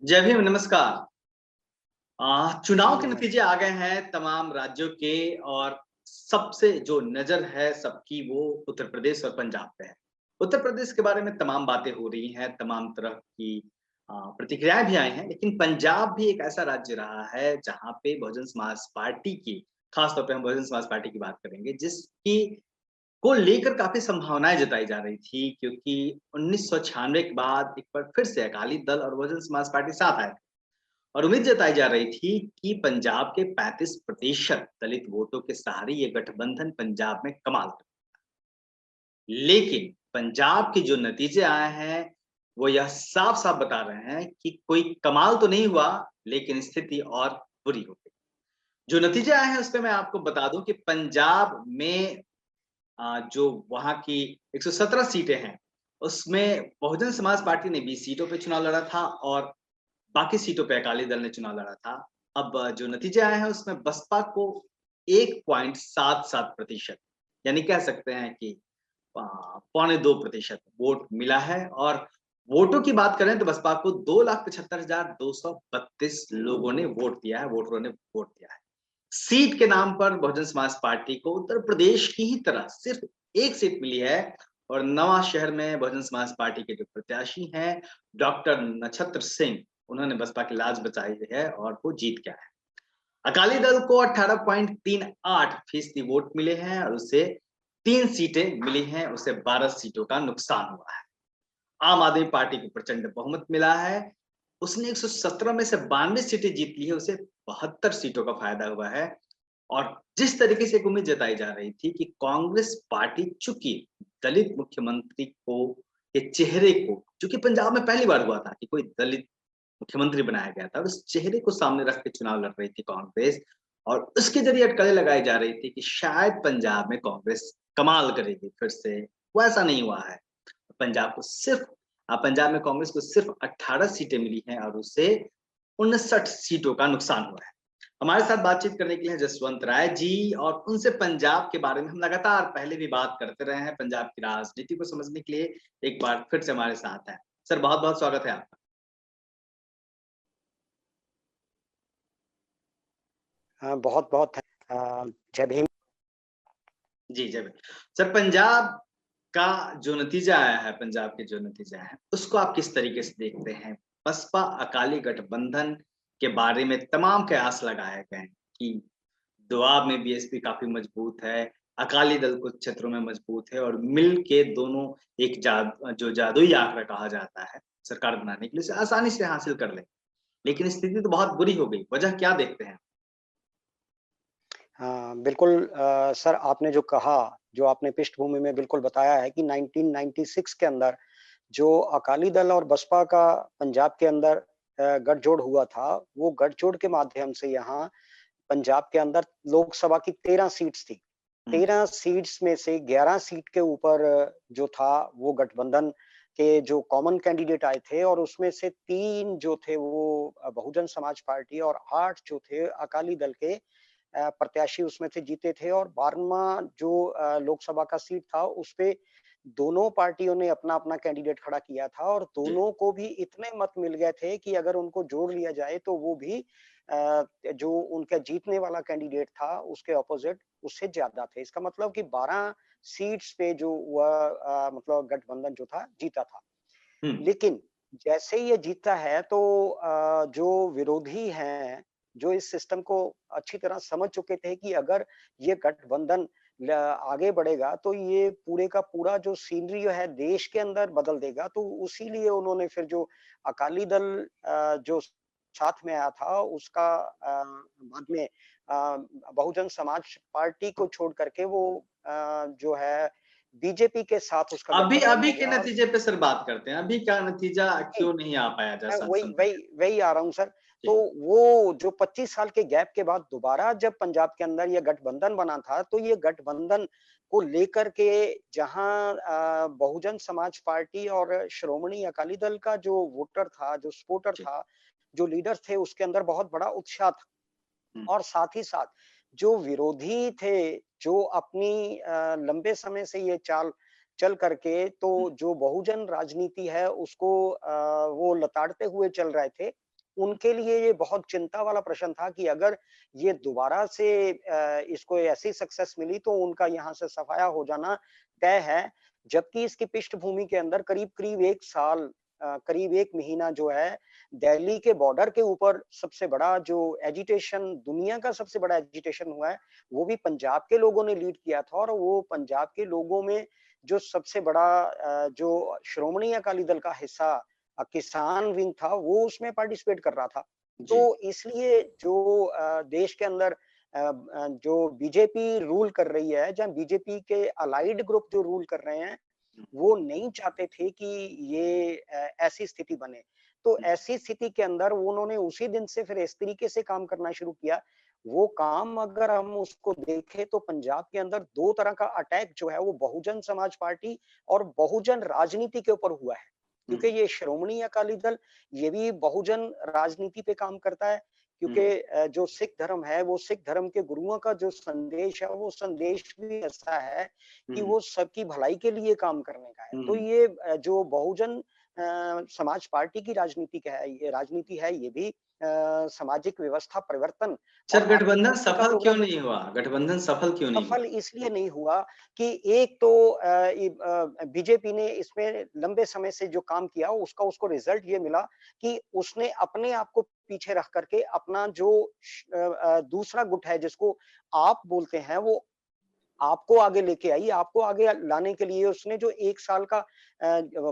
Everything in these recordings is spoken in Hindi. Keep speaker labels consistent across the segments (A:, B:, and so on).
A: जय भीम, नमस्कार। चुनाव के
B: नमस्कार।
A: नतीजे आ गए हैं तमाम राज्यों के और सबसे जो नज़र है सबकी वो उत्तर प्रदेश और पंजाब पे है। उत्तर प्रदेश के बारे में तमाम बातें हो रही हैं, तमाम तरह की प्रतिक्रियाएँ भी आई हैं, लेकिन पंजाब भी एक ऐसा राज्य रहा है जहाँ पे बहुजन समाज पार्टी की खास तौर पे हम बहुजन समाज पार्टी की बात करेंगे, जिसकी को लेकर काफ़ी संभावनाएँ जताई जा रही थी क्योंकि 1996 के बाद एक बार फिर से अकाली दल और बहुजन समाज पार्टी साथ आए। और उम्मीद जताई जा रही थी कि पंजाब के 35% दलित वोटों के सहारे ये गठबंधन पंजाब में कमाल कर। लेकिन पंजाब के जो नतीजे आए हैं, वो यह साफ-साफ बता रहे हैं कि कोई कमाल तो नहीं हुआ, लेकिन स्थिति और बुरी हो गई। जो नतीजे आए हैं उसपे मैं आपको बता दूँ कि पंजाब में जो वहाँ की 117 सीटें हैं, उसमें बहुजन समाज पार्टी ने 20 सीटों पे चुनाव लड़ा था और बाकी सीटों पे अकाली दल ने चुनाव लड़ा था। अब जो नतीजे आए हैं उसमें बसपा को 1.77% यानी कह सकते हैं कि पौने 2% वोट मिला है और वोटों की बात करें तो बसपा को 2,75,232 लोगों ने वोट दिया है, वोटरों ने वोट दिया है। सीट के नाम पर बहुजन समाज पार्टी को उत्तर प्रदेश की ही तरह सिर्फ 1 सीट मिली है और नवां शहर में बहुजन समाज पार्टी के जो प्रत्याशी हैं, डॉक्टर नक्षत्र सिंह, उन्होंने बसपा की लाज बचाई है और वो जीत गया है। अकाली दल को 18.38% वोट मिले हैं और उसे 3 सीटें मिली हैं, उसे 12 सीटों का नुकसान हुआ है। आम आदमी पार्टी को प्रचंड बहुमत मिला है। उसने 117 में से 92 सीटें जीत ली है, उसे 72 सीटों का फ़ायदा हुआ है और जिस तरीके से एक उम्मीद जताई जा रही थी कि कांग्रेस पार्टी चूँकि दलित मुख्यमंत्री को के चेहरे को चूँकि पंजाब में पहली बार हुआ था कि कोई दलित मुख्यमंत्री बनाया गया था और उस चेहरे को सामने रख के चुनाव लड़ रही थी कांग्रेस और उसके ज़रिए अटकलें लगाई जा रही थी कि शायद पंजाब में कांग्रेस कमाल करेगी फिर से, वो ऐसा नहीं हुआ है। पंजाब को सिर्फ पंजाब में कांग्रेस को सिर्फ 18 सीटें मिली हैं और उसे 59 सीटों का नुकसान हुआ है। हमारे साथ बातचीत करने के लिए हैं जसवंत राय जी और उनसे पंजाब के बारे में हम लगातार पहले भी बात करते रहे हैं, पंजाब की राजनीति को समझने के लिए एक बार फिर से हमारे साथ हैं। सर बहुत-बहुत स्वागत है आपका।
B: बहुत-बहुत जय भीम।
A: जी, ज़रूर। सर पंजाब का जो नतीजा आया है, पंजाब के जो नतीजे आए हैं, उसको आप किस तरीके से देखते हैं? बसपा अकाली गठबंधन के बारे में तमाम कयास लगाए गए हैं कि दोआब में बीएसपी काफ़ी मजबूत है, अकाली दल कुछ क्षेत्रों में मजबूत है और मिल के दोनों एक जो जादुई आँकड़ा कहा जाता है, सरकार बनाने के लिए उसे आसानी से हासिल कर लें। लेकिन स्थिति तो बहुत बुरी हो गई, वजह क्या देखते हैं?
B: हाँ, बिल्कुल सर आपने जो कहा, जो आपने पृष्ठभूमि में बिल्कुल बताया है कि 1996 के अंदर जो अकाली दल और बसपा का पंजाब के अंदर गठजोड़ हुआ था, वो गठजोड़ के माध्यम से यहाँ पंजाब के अंदर लोकसभा की 13 सीट्स थी।
A: हुँ,
B: 13 सीट्स में से 11 सीट के ऊपर जो था वो गठबंधन के जो कॉमन कैंडिडेट आए थे और उसमें से 3 जो थे वो बहुजन समाज पार्टी और 8 जो थे अकाली दल के प्रत्याशी उसमें से जीते थे और 12वां जो लोकसभा का सीट था उसपे दोनों पार्टियों ने अपना-अपना कैंडिडेट खड़ा किया था और
A: जी।
B: दोनों को भी इतने मत मिल गए थे कि अगर उनको जोड़ लिया जाए तो वो भी जो उनका जीतने वाला कैंडिडेट था उसके अपोजिट उससे ज़्यादा थे। इसका मतलब कि 12 सीट्स पे जो वह मतलब गठबंधन जो था जीता था।
A: हुँ,
B: लेकिन जैसे ही ये जीता है तो जो विरोधी हैं, जो इस सिस्टम को अच्छी तरह समझ चुके थे कि अगर ये गठबंधन आगे बढ़ेगा तो ये पूरे का पूरा जो सीनरी है देश के अंदर बदल देगा। तो उसी लिए उन्होंने फिर जो अकाली दल जो साथ में आया था उसका बाद में बहुजन समाज पार्टी को छोड़ करके वो जो है बीजेपी के साथ उसका
A: अभी
B: गठबंधन
A: अभी
B: हो
A: के
B: गया और
A: नतीजे पे सर बात करते हैं। अभी का नतीजा
B: नहीं,
A: क्यों नहीं आ पाया
B: मैं
A: जैसा
B: वही
A: समझा
B: वही
A: गया?
B: वही आ रहा हूँ सर। तो
A: जी,
B: वो जो 25 साल के गैप के बाद दोबारा जब पंजाब के अंदर ये गठबंधन बना था, तो ये गठबंधन को लेकर के जहाँ बहुजन समाज पार्टी और श्रोमणी अकाली दल का जो वोटर था, जो सपोर्टर
A: जी।
B: था, जो लीडर थे, उसके अंदर बहुत बड़ा उत्साह था।
A: हुँ,
B: और साथ ही साथ जो विरोधी थे, जो अपनी लंबे समय से ये चाल चल करके तो
A: हुँ,
B: जो बहुजन राजनीति है उसको वो लताड़ते हुए चल रहे थे, उनके लिए ये बहुत चिंता वाला प्रश्न था कि अगर ये दोबारा से इसको ऐसी सक्सेस मिली तो उनका यहाँ से सफाया हो जाना तय है। जबकि इसकी पृष्ठभूमि के अंदर करीब-करीब 1 साल करीब 1 महीना जो है, दिल्ली के बॉर्डर के ऊपर सबसे बड़ा जो एजिटेशन, दुनिया का सबसे बड़ा एजिटेशन हुआ है, वो भी पंजाब के लोगों ने लीड किया था और वो पंजाब के लोगों में जो सबसे बड़ा जो श्रोमणी अकाली दल का हिस्सा किसान विंग था, वो उसमें पार्टिसिपेट कर रहा था।
A: जी।
B: तो इसलिए जो देश के अंदर जो बीजेपी रूल कर रही है, जहाँ बीजेपी के अलाइड ग्रुप जो रूल कर रहे हैं,
A: हुँ,
B: वो नहीं चाहते थे कि ये ऐसी स्थिति बने। तो
A: हुँ,
B: ऐसी स्थिति के अंदर वो उन्होंने उसी दिन से फिर इस तरीके से काम करना शुरू किया। वो काम अगर हम उसको देखें तो पंजाब के अंदर 2 तरह का अटैक जो है वो बहुजन समाज पार्टी और बहुजन राजनीति के ऊपर हुआ है।
A: हुँ,
B: क्योंकि ये श्रोमणी अकाली दल, ये भी बहुजन राजनीति पे काम करता है।
A: हुँ,
B: क्योंकि जो सिख धर्म है, वो सिख धर्म के गुरुओं का जो संदेश है, वो संदेश भी ऐसा है कि
A: हुँ,
B: वो सबकी भलाई के लिए काम करने का है। तो
A: हुँ।
B: ये जो बहुजन समाज पार्टी की राजनीति है, ये भी सामाजिक व्यवस्था परिवर्तन
A: सर
B: और आर्थिक
A: गठबंधन
B: क्रांति का
A: सफल क्यों
B: प्रोग्राम है।
A: नहीं हुआ? गठबंधन सफल क्यों नहीं
B: सफल
A: हुआ?
B: इसलिए नहीं हुआ कि एक तो बीजेपी ने इसमें लंबे समय से जो काम किया उसका उसको रिजल्ट ये मिला कि उसने अपने आप को पीछे रख करके अपना जो दूसरा गुट है जिसको आप बोलते हैं वो आपको आगे लेके आई, आपको आगे लाने के लिए उसने जो 1 साल का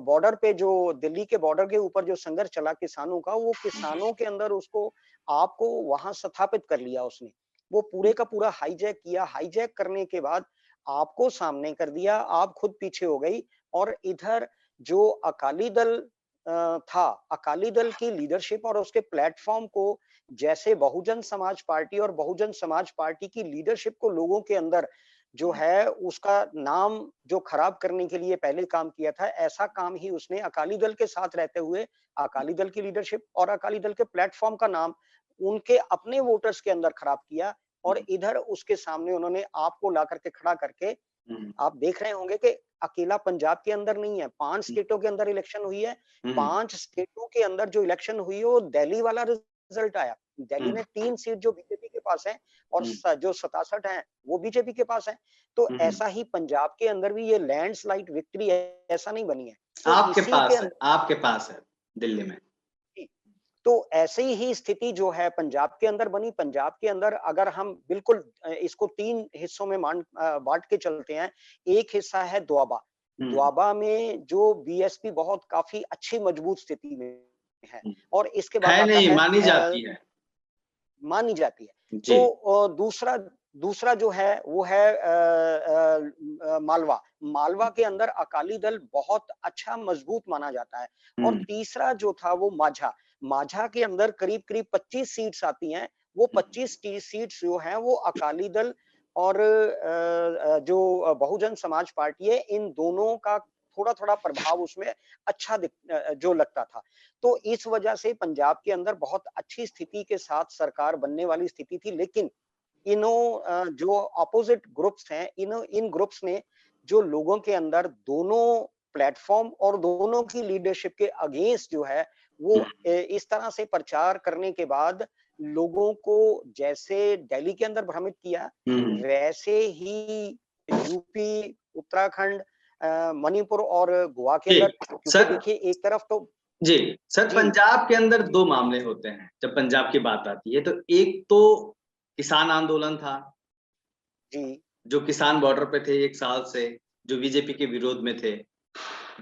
B: बॉर्डर पे जो दिल्ली के बॉर्डर के ऊपर जो संघर्ष चला किसानों का, वो किसानों के अंदर उसको आपको वहाँ स्थापित कर लिया उसने। वो पूरे का पूरा हाईजैक किया, हाईजैक करने के बाद आपको सामने कर दिया, आप खुद पीछे हो गई और इधर जो अकाली दल था, अकाली दल की लीडरशिप और उसके प्लेटफ़ॉर्म को जैसे बहुजन समाज पार्टी और बहुजन समाज पार्टी की लीडरशिप को लोगों के अंदर जो है उसका नाम जो खराब करने के लिए पहले काम किया था, ऐसा काम ही उसने अकाली दल के साथ रहते हुए, अकाली दल की लीडरशिप और अकाली दल के प्लेटफ़ॉर्म का नाम उनके अपने वोटर्स के अंदर खराब किया और
A: हुँ,
B: इधर उसके सामने उन्होंने आपको ला करके खड़ा करके
A: हुँ,
B: आप देख रहे होंगे कि अकेला पंजाब के अंदर नहीं है, 5
A: हुँ,
B: स्टेटों के अंदर इलेक्शन हुई है।
A: हुँ,
B: 5 स्टेटों के अंदर जो इलेक्शन हुई है, वो दिल्ली वाला रिज़ल्ट आया। दिल्ली
A: हुँ,
B: में 3 सीट जो बीजेपी के पास है और
A: हुँ,
B: जो 67 हैं, वो बीजेपी के पास है। तो
A: हुँ, हुँ।
B: ऐसा ही पंजाब के अंदर भी ये लैंडस्लाइड विक्ट्री ऐसा नहीं बनी है। तो
A: आपके
B: इसी के
A: पास है
B: अंदर
A: आपके पास है, दिल्ली में।
B: जी, तो ऐसे ही स्थिति जो है पंजाब के अंदर बनी। पंजाब के अंदर अगर हम बिल्कुल इसको 3 हिस्सों में बाँट के चलते हैं। एक हिस्सा है दोआबा।
A: हुँ,
B: दोआबा में जो बीएसपी बहुत काफ़ी अच्छी मजबूत स्थिति में है
A: हुँ।
B: और इसके बाद
A: है
B: आता
A: नहीं,
B: है
A: मानी जाती है।
B: मानी जाती है।
A: जी।
B: तो दूसरा दूसरा जो है वो है मालवा। मालवा के अंदर अकाली दल बहुत अच्छा मजबूत माना जाता है और
A: हुँ,
B: तीसरा जो था वो माझा। माझा के अंदर करीब-करीब 25 सीट्स आती हैं। वो
A: हुँ,
B: 25 टी सीट्स जो हैं वो अकाली दल और जो बहुजन समाज पार्टी है, इन दोनों का थोड़ा-थोड़ा प्रभाव उसमें अच्छा जो लगता था। तो इस वजह से पंजाब के अंदर बहुत अच्छी स्थिति के साथ सरकार बनने वाली स्थिति थी, लेकिन जो अपोजिट ग्रुप्स हैं, इन ग्रुप्स ने जो लोगों के अंदर दोनों प्लेटफ़ॉर्म और दोनों की लीडरशिप के अगेंस्ट जो है,
A: हुँ,
B: वो इस तरह से प्रचार करने के बाद लोगों को जैसे दिल्ली के अंदर भ्रमित किया,
A: हुँ।
B: वैसे ही यूपी, उत्तराखंड मणिपुर और गोवा के
A: जी,
B: अंदर क्योंकि
A: सर
B: देखिए एक तरफ तो
A: जी, सर
B: जी,
A: पंजाब के अंदर
B: जी,
A: 2 मामले होते हैं, जब पंजाब की बात आती है, तो एक तो किसान आंदोलन था,
B: जी,
A: जो किसान बॉर्डर पे थे 1 साल से, जो बीजेपी के विरोध में थे।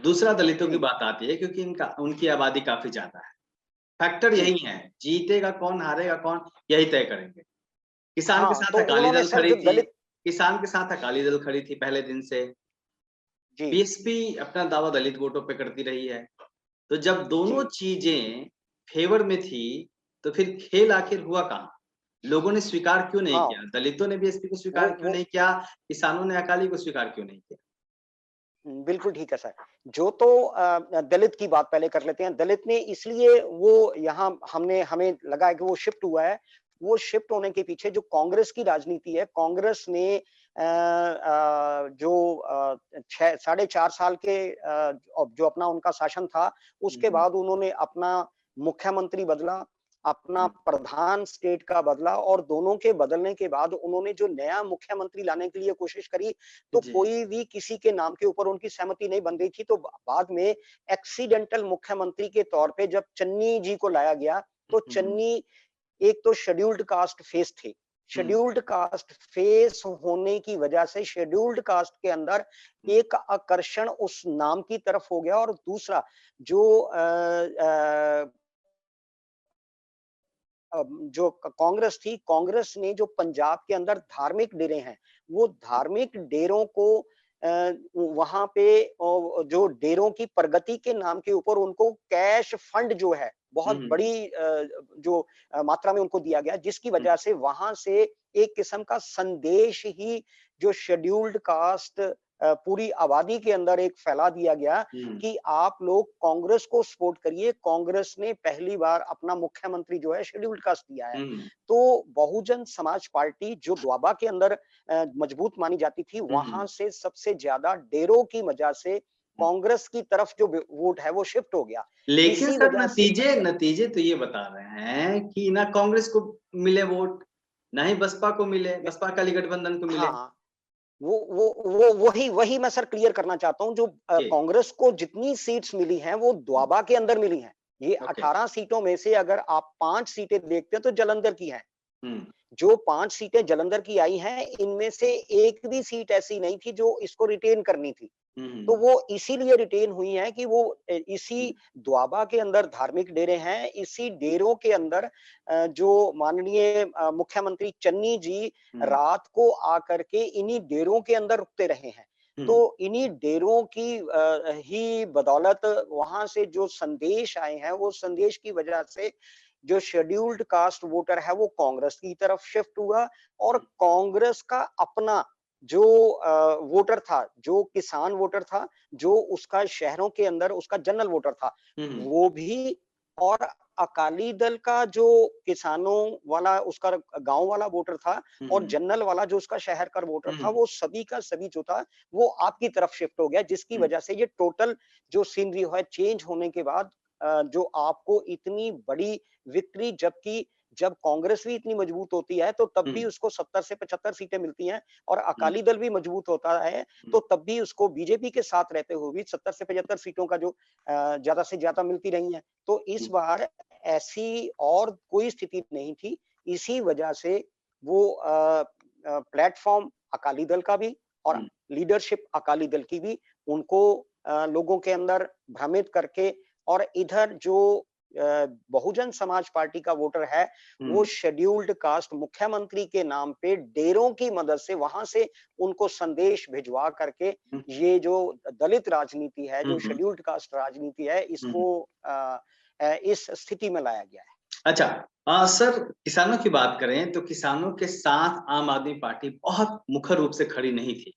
A: दूसरा दलितों की
B: जी।
A: बात आती है क्योंकि इनका उनकी आबादी काफ़ी ज़्यादा है। फैक्टर
B: जी,
A: यही है, जीतेगा कौन, हारेगा कौन, यही तय करेंगे। किसान के
B: हाँ,
A: साथ
B: तो
A: अकाली
B: उन्होंने
A: दल
B: सर
A: खड़ी
B: जो
A: थी
B: दलित
A: किसान के साथ अकाली दल खड़ी थी पहले दिन से।
B: जी,
A: बीएसपी अपना दावा दलित वोटों पे करती रही है। तो जब दोनों
B: जी,
A: चीज़ें फ़ेवर में थी, तो फिर खेल आखिर हुआ कहाँ? लोगों ने स्वीकार क्यों नहीं
B: हाँ,
A: किया? दलितों ने बीएसपी को स्वीकार क्यों
B: वो
A: नहीं किया? किसानों ने अकाली को स्वीकार क्यों नहीं किया?
B: बिल्कुल ठीक है सर। जो तो दलित की बात पहले कर लेते हैं। दलित ने इसलिए वो यहाँ हमने हमें लगा है कि वो शिफ्ट हुआ है। वो शिफ्ट होने के पीछे जो कांग्रेस की राजनीति है, कांग्रेस ने जो 6 साढ़े 4 साल के जो अपना उनका शासन था,
A: हुँ,
B: उसके
A: हुँ।
B: बाद उन्होंने अपना मुख्यमंत्री बदला अपना प्रधान स्टेट का बदला और दोनों के बदलने के बाद उन्होंने जो नया मुख्यमंत्री लाने के लिए कोशिश करी, तो
A: जी।
B: कोई भी किसी के नाम के ऊपर उनकी सहमति नहीं बन रही थी। तो बाद में एक्सीडेंटल मुख्यमंत्री के तौर पे जब चन्नी जी को लाया गया, तो
A: हुँ, हुँ,
B: चन्नी एक तो शेड्यूल्ड कास्ट फेस थे।
A: हुँ,
B: शेड्यूल्ड कास्ट फेस होने की वजह से शेड्यूल्ड कास्ट के अंदर
A: हुँ,
B: एक आकर्षण उस नाम की तरफ हो गया और दूसरा जो जो कांग्रेस थी, कांग्रेस ने जो पंजाब के अंदर धार्मिक डेरे हैं, वो धार्मिक डेरों को वहाँ पे जो डेरों की प्रगति के नाम के ऊपर उनको कैश फंड जो है,
A: हुँ,
B: बहुत
A: हुँ,
B: बड़ी जो मात्रा में उनको दिया गया, जिसकी
A: हुँ,
B: वजह से वहाँ से एक किस्म का संदेश ही जो शेड्यूल्ड कास्ट पूरी आबादी के अंदर एक फैला दिया गया
A: हुँ,
B: कि आप लोग कांग्रेस को सपोर्ट करिए। कांग्रेस ने पहली बार अपना मुख्यमंत्री जो है शेड्यूल्ड कास्ट दिया है।
A: हुँ,
B: तो बहुजन समाज पार्टी जो दोआबा के अंदर मजबूत मानी जाती थी,
A: हुँ,
B: वहां
A: हुँ,
B: से सबसे ज्यादा डेरों की वजह से
A: हुँ।
B: कांग्रेस की तरफ जो वोट है वो शिफ्ट हो गया।
A: लेकिन
B: इसी
A: सर
B: वजह से
A: नतीजे नतीजे तो ये बता रहे हैं कि ना कांग्रेस को मिले वोट, ना ही बसपा को मिले, बसपा अकाली गठबंधन को मिले।
B: हाँ, वो वही वही मैं सर क्लियर करना चाहता हूँ। जो
A: जी,
B: कांग्रेस को जितनी सीट्स मिली हैं वो
A: हुँ,
B: दोआबा के अंदर मिली हैं। ये
A: ओके,
B: 18 सीटों में से अगर आप 5 सीटें देखते हैं तो जालंधर की हैं।
A: हुँ,
B: जो 5 सीटें जालंधर की आई हैं, इनमें से एक भी सीट ऐसी नहीं थी जो इसको रिटेन करनी थी।
A: हुँ,
B: तो
A: हुँ,
B: वो इसीलिए रिटेन हुई हैं कि वो
A: हुँ,
B: इसी दोआबा के अंदर धार्मिक डेरे हैं, इसी डेरों के अंदर जो माननीय मुख्यमंत्री चन्नी जी
A: हुँ,
B: रात को आकर के इन्हीं डेरों के अंदर रुकते रहे हैं।
A: हुँ,
B: तो इन्हीं डेरों की ही बदौलत वहाँ से जो संदेश आए हैं, वो संदेश की वजह से जो शेड्यूल्ड कास्ट वोटर है, वो कांग्रेस की तरफ शिफ्ट हुआ और कांग्रेस का अपना जो वोटर था, जो किसान वोटर था, जो उसका शहरों के अंदर उसका जनरल वोटर था,
A: हुँ, हुँ,
B: वो भी और अकाली दल का जो किसानों वाला उसका गाँव वाला वोटर था
A: हुँ,
B: और
A: हुँ,
B: जनरल वाला जो उसका शहर का वोटर था,
A: हुँ,
B: वो सभी का सभी जो था, वो आपकी तरफ शिफ्ट हो गया, जिसकी
A: हुँ,
B: वजह से ये टोटल जो सीनरी है चेंज होने के बाद जो आपको इतनी बड़ी विक्ट्री जबकि जब कांग्रेस भी इतनी मजबूत होती है, तो तब भी
A: हुँ,
B: उसको 70 से 75 सीटें मिलती हैं और
A: हुँ,
B: अकाली दल भी मजबूत होता है,
A: हुँ,
B: तो तब भी उसको बीजेपी के साथ रहते हुए भी 70 से 75 सीटों का जो ज़्यादा से ज़्यादा मिलती रही हैं। तो इस
A: हुँ,
B: बार ऐसी और कोई स्थिति नहीं थी। इसी वजह से वो प्लेटफ़ॉर्म अकाली दल का भी और
A: हुँ,
B: लीडरशिप अकाली दल की भी उनको लोगों के अंदर भ्रमित करके और इधर जो बहुजन समाज पार्टी का वोटर है, वो
A: हुँ,
B: शेड्यूल्ड कास्ट मुख्यमंत्री के नाम पे डेरों की मदद से वहां से उनको संदेश भिजवा करके
A: हुँ,
B: ये जो दलित राजनीति है,
A: हुँ,
B: जो
A: हुँ,
B: शेड्यूल्ड कास्ट राजनीति है,
A: हुँ, हुँ।
B: इसको इस स्थिति में लाया गया है।
A: अच्छा सर किसानों की बात करें तो किसानों के साथ आम आदमी पार्टी बहुत मुखर रूप से खड़ी नहीं थी,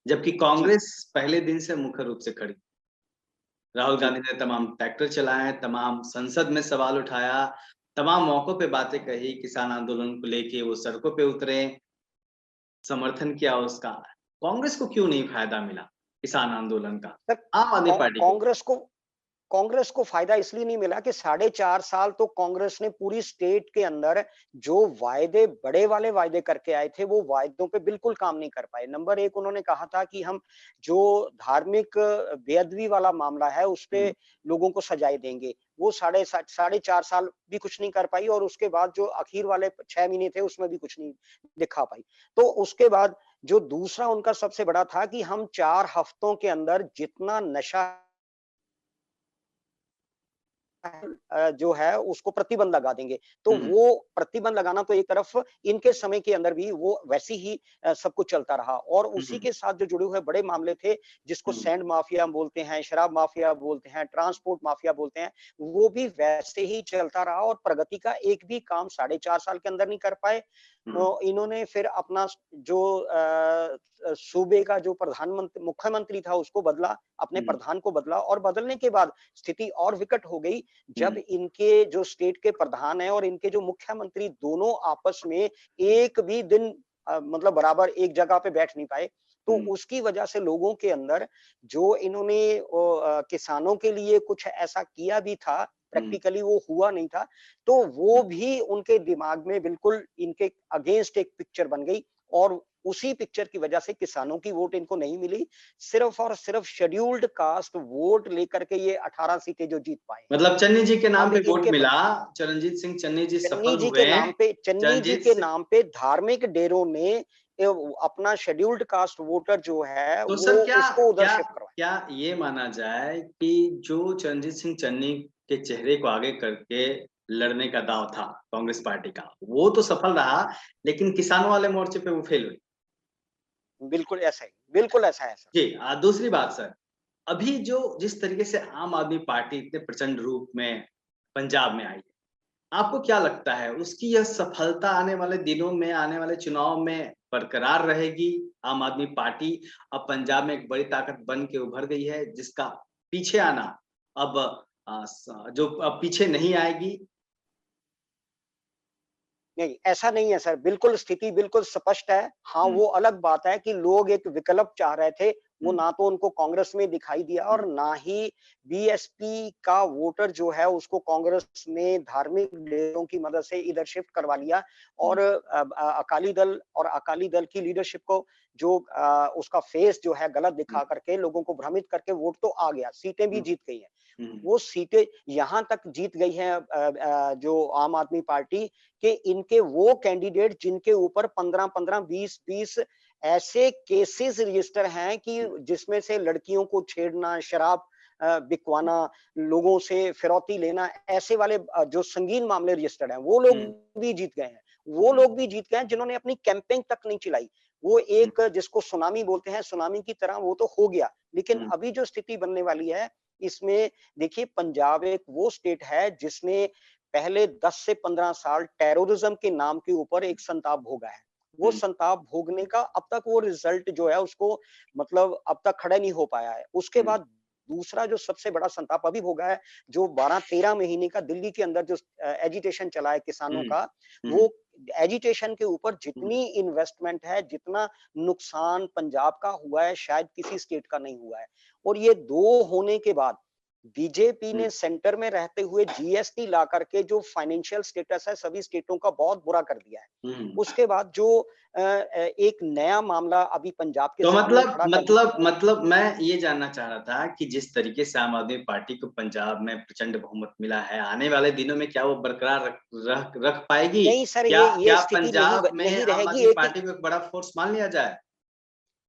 A: जबकि
B: जी,
A: कांग्रेस पहले दिन से मुखर रूप से खड़ी। राहुल
B: जी,
A: गांधी ने तमाम ट्रैक्टर चलाए, तमाम संसद में सवाल उठाया, तमाम मौकों पे बातें कही, किसान आंदोलन को लेके वो सड़कों पे उतरे, समर्थन किया उसका। कांग्रेस को क्यों नहीं फायदा मिला किसान आंदोलन का?
B: सर
A: आम आदमी पार्टी को
B: कांग्रेस को फायदा इसलिए नहीं मिला कि 4.5 साल तो कांग्रेस ने पूरी स्टेट के अंदर जो वायदे बड़े वाले वायदे करके आए थे, वो वायदों पे बिल्कुल काम नहीं कर पाए। नंबर एक उन्होंने कहा था कि हम जो धार्मिक बेअदबी वाला मामला है, उस पे
A: हुँ,
B: लोगों को सजाएं देंगे। वो 4.5 साल भी कुछ नहीं कर पाई और उसके बाद जो आखिर वाले 6 महीने थे, उसमें भी कुछ नहीं दिखा पाई। तो उसके बाद जो दूसरा उनका सबसे बड़ा था कि हम 4 हफ्तों के अंदर जितना नशा जो है उसको प्रतिबंध लगा देंगे। तो
A: हुँ,
B: वो प्रतिबंध लगाना तो एक तरफ इनके समय के अंदर भी वो वैसे ही सब कुछ चलता रहा और
A: हुँ,
B: उसी
A: हुँ,
B: के साथ जो जुड़े हुए बड़े मामले थे, जिसको
A: हुँ,
B: सैंड माफिया बोलते हैं, शराब माफिया बोलते हैं, ट्रांसपोर्ट माफिया बोलते हैं, वो भी वैसे ही चलता रहा और प्रगति का एक भी काम 4.5 साल के अंदर नहीं कर पाए।
A: हुँ,
B: इन्होंने फिर अपना जो सूबे का जो मुख्यमंत्री था उसको बदला, अपने
A: हुँ,
B: प्रधान को बदला और बदलने के बाद स्थिति और विकट हो गई जब
A: हुँ,
B: इनके जो स्टेट के प्रधान हैं और इनके जो मुख्यमंत्री दोनों आपस में एक भी दिन मतलब बराबर एक जगह पे बैठ नहीं पाए। तो
A: हुँ,
B: उसकी वजह से लोगों के अंदर जो इन्होंने किसानों के लिए कुछ ऐसा किया भी था प्रैक्टिकली वो हुआ नहीं था, तो वो भी उनके दिमाग में बिल्कुल इनके अगेंस्ट एक पिक्चर बन गई और उसी पिक्चर की वजह से किसानों की वोट इनको नहीं मिली। सिर्फ और सिर्फ शेड्यूल्ड कास्ट वोट लेकर के ये 18 सीटें जो जीत पाए हैं।
A: मतलब चन्नी जी के नाम
B: अब
A: पे वोट
B: इनके
A: मिला, चरणजीत सिंह चन्नी जी
B: चन्नी
A: सफल
B: जी के
A: हुए।
B: नाम पे, चन्नी जी
A: चरणजीत
B: के
A: सिंह,
B: नाम पे धार्मिक डेरों ने अपना शेड्यूल्ड कास्ट वोटर जो है
A: तो
B: वो
A: सर क्या
B: उसको उधर
A: क्या
B: शिफ्ट करवाया।
A: क्या ये माना जाए कि जो चरणजीत सिंह चन्नी के चेहरे को आगे करके लड़ने का दांव था कांग्रेस पार्टी का, वो तो सफल रहा, लेकिन किसानों वाले मोर्चे पे वो फेल हुई।
B: बिल्कुल ऐसा ही, बिल्कुल ऐसा है सर।
A: जी, दूसरी बात सर, अभी जो जिस तरीके से आम आदमी पार्टी इतने प्रचंड रूप में पंजाब में आई है, आपको क्या लगता है उसकी यह सफलता आने वाले दिनों में, आने वाले चुनाव में बरकरार रहेगी? आम आदमी पार्टी अब पंजाब में एक बड़ी ताकत बन के उभर गई है, जिसका पीछे आना अब जो अब पीछे नहीं आएगी।
B: नहीं, ऐसा नहीं है सर, बिल्कुल स्थिति बिल्कुल स्पष्ट है। हाँ,
A: हुँ,
B: वो अलग बात है कि लोग एक विकल्प चाह रहे थे, वो
A: हुँ,
B: ना तो उनको कांग्रेस में दिखाई दिया
A: हुँ,
B: और ना ही बीएसपी का वोटर जो है उसको कांग्रेस ने धार्मिक डेरों की मदद से इधर शिफ्ट करवा लिया
A: हुँ,
B: और अकाली दल की लीडरशिप को जो उसका फेस जो है गलत
A: हुँ,
B: दिखा करके लोगों को भ्रमित करके वोट तो आ गया, सीटें भी
A: हुँ,
B: जीत गई हैं।
A: हुँ,
B: वो सीटें यहाँ तक जीत गई हैं जो आम आदमी पार्टी कि इनके वो कैंडिडेट जिनके ऊपर 15-15, 20-20 ऐसे केसेस रजिस्टर हैं कि जिसमें से लड़कियों को छेड़ना, शराब बिकवाना, लोगों से फिरौती लेना, ऐसे वाले जो संगीन मामले रजिस्टर्ड हैं, वो लोग
A: हुँ,
B: भी जीत गए हैं। वो लोग भी जीत गए हैं जिन्होंने अपनी कैंपेन तक नहीं चलाई। वो
A: हुँ,
B: एक जिसको सुनामी बोलते हैं, सुनामी की तरह वो तो हो गया। लेकिन
A: हुँ,
B: अभी जो स्थिति बनने वाली है, इसमें देखिए पंजाब एक वो स्टेट है जिसने पहले 10 से 15 साल टेररिज्म के नाम के ऊपर एक संताप भोगा है। वो
A: हुँ,
B: संताप भोगने का अब तक वो रिजल्ट जो है उसको मतलब अब तक खड़ा नहीं हो पाया है। उसके
A: हुँ,
B: बाद दूसरा जो सबसे बड़ा संताप अभी भोगा है, जो 12-13 महीने का दिल्ली के अंदर जो एजिटेशन चला है किसानों
A: हुँ,
B: का,
A: हुँ,
B: वो एजिटेशन के ऊपर
A: हुँ,
B: जितनी इन्वेस्टमेंट है, जितना नुकसान पंजाब का हुआ है, शायद किसी स्टेट का नहीं हुआ है। और ये 2 होने के बाद बीजेपी
A: हुँ,
B: ने सेंटर में रहते हुए जीएसटी ला करके जो फाइनेंशियल स्टेटस है सभी स्टेटों का बहुत बुरा कर दिया है।
A: हुँ।
B: उसके बाद जो एक नया मामला अभी पंजाब के
A: तो
B: सामने खड़ा कर दिया।
A: मतलब मैं ये जानना चाह रहा था कि जिस तरीके से आम आदमी पार्टी को पंजाब में प्रचंड बहुमत मिला है, आने वाले दिनों में क्या वो बरकरार रख पाएगी?
B: नहीं सर,
A: क्या
B: ये
A: क्या
B: स्थिति
A: पंजाब में
B: नहीं
A: आम
B: रहेगी
A: आदमी
B: एक ही।
A: पार्टी को एक बड़ा फोर्स मान लिया जाए?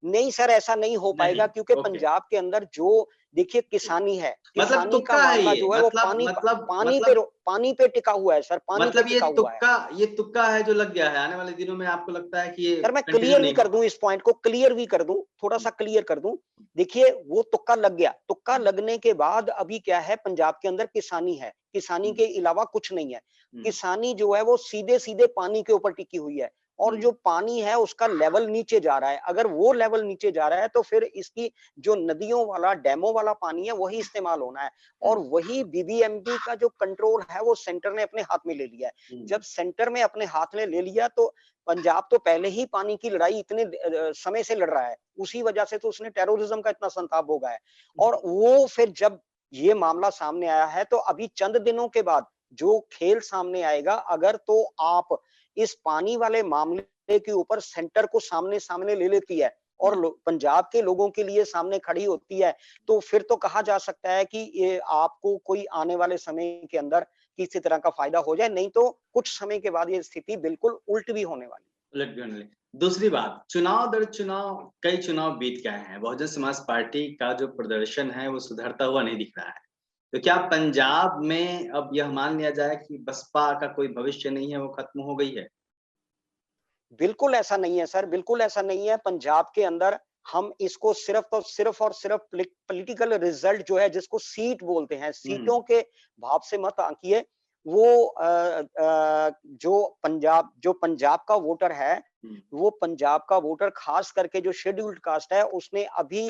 B: नहीं सर, ऐसा नहीं हो
A: नहीं,
B: पाएगा क्योंकि
A: ओके।
B: पंजाब के अंदर जो देखिए किसानी है,
A: मतलब
B: किसानी का
A: तुक्का है
B: मामला
A: ये,
B: जो है वो पानी पे टिका हुआ है सर, पानी पे
A: मतलब
B: टिका हुआ है।
A: ये तुक्का है जो लग गया है। आने वाले दिनों में आपको लगता है कि ये
B: सर मैं
A: कंटिन्यू
B: क्लियर भी
A: नहीं
B: कर
A: होगा?
B: दूं, इस पॉइंट को क्लियर भी कर दूं, थोड़ा-सा क्लियर कर दूं। देखिए वो तुक्का लग गया, तुक्का
A: हुँ,
B: लगने के बाद अभी क्या है पंजाब के अंदर किसानी है, किसानी
A: हुँ,
B: के अलावा कुछ नहीं है।
A: हुँ,
B: किसानी जो है वो सीधे-सीधे पानी के ऊपर टिकी हुई है और
A: हुँ,
B: जो पानी है उसका लेवल नीचे जा रहा है। अगर वो लेवल नीचे जा रहा है तो फिर इसकी जो नदियों वाला, डैमों वाला पानी है वही इस्तेमाल होना है
A: हुँ,
B: और वही बीबीएमबी का जो कंट्रोल है वो सेंटर ने अपने हाथ में ले लिया है।
A: हुँ,
B: जब सेंटर में अपने हाथ में ले लिया तो पंजाब तो पहले ही पानी की लड़ाई इतने समय से लड़ रहा है। उसी वजह से तो उसने टेररिज्म का इतना संताप भोगा है। और वो फिर जब ये मामला सामने आया है तो अभी चंद दिनों के बाद जो खेल सामने आएगा अगर तो आप इस पानी वाले मामले के ऊपर सेंटर को सामने-सामने ले लेती है और पंजाब के लोगों के लिए सामने खड़ी होती है, तो फिर तो कहा जा सकता है कि ये आपको कोई आने वाले समय के अंदर किसी तरह का फ़ायदा हो जाए, नहीं तो कुछ समय के बाद ये स्थिति बिल्कुल उल्ट भी होने वाली है।
A: उलट भी होने लगी। दूसरी बात, चुनाव दर चुनाव कई चुनाव बीत गए हैं। बहुजन समाज पार्टी का जो प्रदर्शन है वो सुधरता हुआ नहीं दिख रहा है। तो क्या पंजाब में अब यह मान लिया जाए कि बसपा का कोई भविष्य नहीं है, वो खत्म हो गई है?
B: बिल्कुल ऐसा नहीं है सर, बिल्कुल ऐसा नहीं है। पंजाब के अंदर हम इसको सिर्फ़ और सिर्फ़ पॉलिटिकल रिज़ल्ट जो है जिसको सीट बोलते हैं,
A: हुँ,
B: सीटों के भाव से मत आँकिए। वो जो पंजाब का वोटर है,
A: हुँ।
B: वो पंजाब का वोटर ख़ास करके जो शेड्यूल्ड कास्ट है, उसने अभी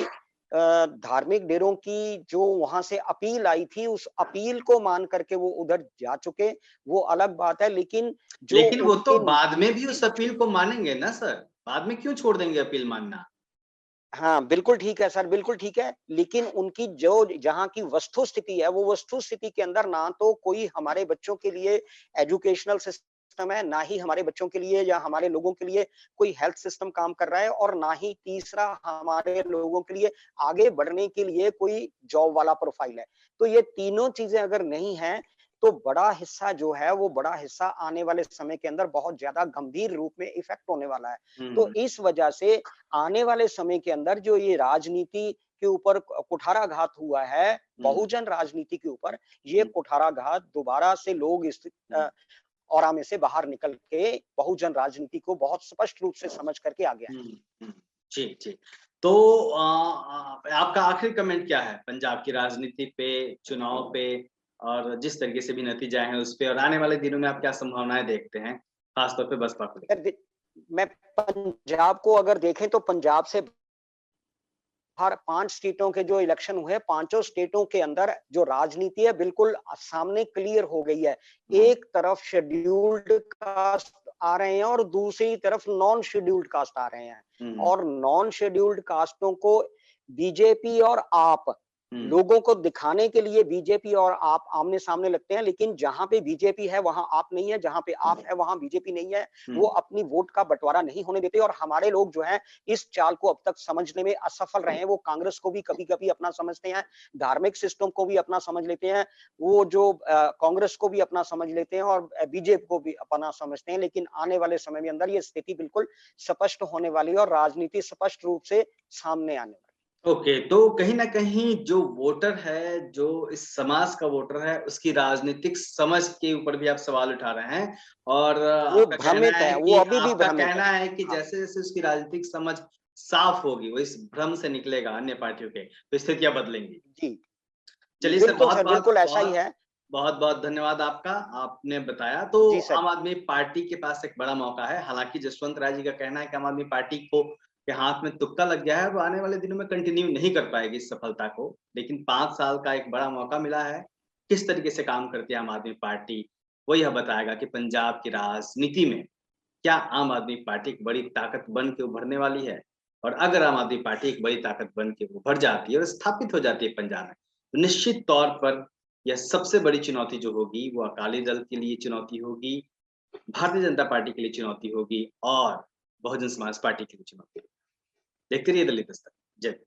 B: धार्मिक डेरों की जो वहाँ से अपील आई थी, उस अपील को मान करके वो उधर जा चुके, वो अलग बात है। लेकिन जो
A: लेकिन वो तो
B: उनके
A: बाद में भी उस अपील को मानेंगे ना सर, बाद में क्यों छोड़ देंगे अपील मानना?
B: हाँ, बिल्कुल ठीक है सर, बिल्कुल ठीक है। लेकिन उनकी जो जहाँ की वस्तु स्थिति है, वो वस्तु स्थिति के अंदर ना तो कोई हमारे बच्चों के लिए एजुकेशनल सिस्टम है, ना ही हमारे बच्चों के लिए या हमारे लोगों के लिए कोई हेल्थ सिस्टम काम कर रहा है और ना ही तीसरा हमारे लोगों के लिए आगे बढ़ने के लिए कोई जॉब वाला प्रोफाइल है। तो ये तीनों चीज़ें अगर नहीं हैं, तो बड़ा हिस्सा जो है, वो बड़ा हिस्सा आने वाले समय के अंदर बहुत ज़्यादा गंभीर रूप में इफ़ेक्ट होने वाला है। तो
A: हुँ,
B: इस वजह से आने वाले समय के अंदर जो ये राजनीति के ऊपर कुठाराघात हुआ है,
A: हुँ,
B: बहुजन राजनीति के ऊपर, ये
A: हुँ,
B: कुठाराघात दोबारा से लोग इस
A: हुँ,
B: औरा में से बाहर निकल के बहुजन राजनीति को बहुत स्पष्ट रूप से समझ करके आगे
A: हुँ,
B: आएँगे।
A: हुँ। जी, जी। तो आपका आखिरी कमेंट क्या है पंजाब की राजनीति पे, चुनाव पे और जिस तरीके से भी नतीजे आए हैं उस पे और आने वाले दिनों में आप क्या संभावनाएँ देखते हैं, खास तौर पे बसपा को लेके?
B: अगर दे मैं पंजाब को अगर देखें तो पंजाब से हर 5 स्टेटों के जो इलेक्शन हुए, पाँचों स्टेटों के अंदर जो राजनीति है बिल्कुल सामने क्लियर हो गई है।
A: हुँ,
B: एक तरफ शेड्यूल्ड कास्ट आ रहे हैं और दूसरी तरफ नॉन शेड्यूल्ड कास्ट आ रहे हैं।
A: हुँ,
B: और नॉन शेड्यूल्ड कास्टों को बीजेपी और आप
A: हुँ,
B: लोगों को दिखाने के लिए बीजेपी और आप आमने-सामने लगते हैं, लेकिन जहाँ पे बीजेपी है वहाँ आप नहीं है, जहाँ पे आप है वहाँ बीजेपी नहीं है।
A: हुँ,
B: वो अपनी वोट का बँटवारा नहीं होने देते और हमारे लोग जो हैं इस चाल को अब तक समझने में असफल रहे हैं। वो कांग्रेस को भी कभी-कभी अपना समझते हैं, धार्मिक सिस्टम को भी अपना समझ लेते हैं, वो जो कांग्रेस को भी अपना समझ लेते हैं और बीजेपी को भी अपना समझते हैं। लेकिन आने वाले समय के अंदर ये स्थिति बिल्कुल स्पष्ट होने वाली है और राजनीति स्पष्ट रूप से सामने आने वाली
A: ओके, तो कहीं न कहीं जो वोटर है, जो इस समाज का वोटर है, उसकी राजनीतिक समझ के ऊपर भी आप सवाल उठा रहे हैं और
B: है। वो
A: आपका कहना
B: भ्रमित
A: है
B: है, वो
A: कि
B: अभी भी
A: आपका
B: भ्रमित है।
A: कहना है कि
B: हाँ,
A: जैसे-जैसे उसकी राजनीतिक समझ साफ होगी, वो इस भ्रम से निकलेगा अन्य पार्टियों के, तो स्थितियाँ बदलेंगी।
B: जी।
A: चलिए सर
B: बिल्कुल सर,
A: बहुत-बहुत
B: बिल्कुल ऐसा ही
A: बहुत
B: है।
A: बहुत-बहुत धन्यवाद आपका, आपने बताया। तो
B: जी सर।
A: आम आदमी पार्टी के पास एक बड़ा मौका है, हालाँकि जसवंत राय जी का कहना है कि आम आदमी पार्टी को के हाथ में तुक्का लग गया है, वो आने वाले दिनों में कंटिन्यू नहीं कर पाएगी इस सफलता को। लेकिन 5 साल का एक बड़ा मौका मिला है, किस तरीके से काम करती है आम आदमी पार्टी, वो यह बताएगा कि पंजाब की राजनीति में क्या आम आदमी पार्टी एक बड़ी ताकत बन के उभरने वाली है? और अगर आम आदमी पार्टी एक बड़ी ताकत बन के उभर जाती है और स्थापित हो जाती है पंजाब में, तो निश्चित तौर पर यह सबसे बड़ी चुनौती जो होगी, वो अकाली दल के लिए चुनौती होगी, भारतीय जनता पार्टी के लिए चुनौती होगी और बहुजन समाज पार्टी के लिए चुनौती होगी। देखते रहिए दिल्ली दस्तक। जय